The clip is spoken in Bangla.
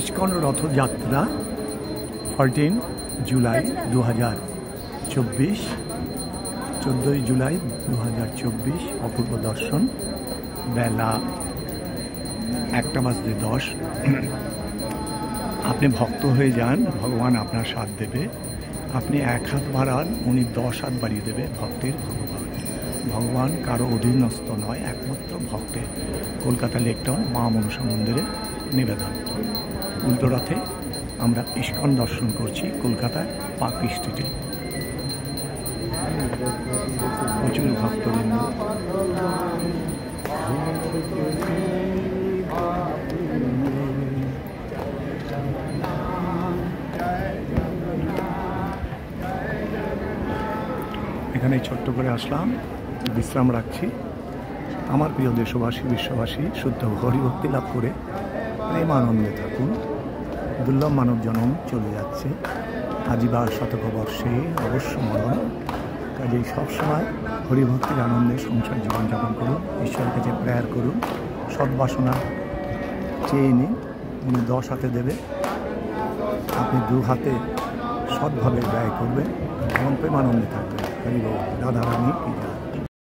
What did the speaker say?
ইস্কন রথযাত্রা 14 জুলাই 2024, 14 জুলাই 2024 অপূর্ব দর্শন। বেলা 1:10। আপনি ভক্ত হয়ে যান, ভগবান আপনার সাথ দেবে। আপনি 1 হাত বাড়ান, উনি 10 হাত বাড়িয়ে দেবে। ভক্তের ভগবান, ভগবান কারো অধীনস্থ নয়, একমাত্র ভক্তের। কলকাতা লেক টাউন মা মনসা মন্দিরে নিবেদন। উল্টো রথে আমরা ইস্কন দর্শন করছি কলকাতায় পার্ক স্ট্রিটে। প্রচুর ভক্তবৃন্দ। এখানে ছোট্ট করে আসলাম, বিশ্রাম রাখছি। আমার প্রিয় দেশবাসী, বিশ্ববাসী শুদ্ধ হরিভক্তি লাভ করে প্রেম আনন্দে থাকুন। দুর্লভ মানব জন্ম চলে যাচ্ছে, আজিবার শতক বর্ষে অবশ্য মরণ। কাজেই সবসময় হরিভক্তির আনন্দে সংসার জীবনযাপন করুন, ঈশ্বরের কাছে প্রেয়ার করুন, সদ্বাসনা চেয়ে নিন, উনি 10 হাতে দেবে। আপনি 2 হাতে সৎভাবে ব্যয় করবেন এবং প্রেমানন্দে থাকবেন। হরি বল, রাধা রানী কি জয়।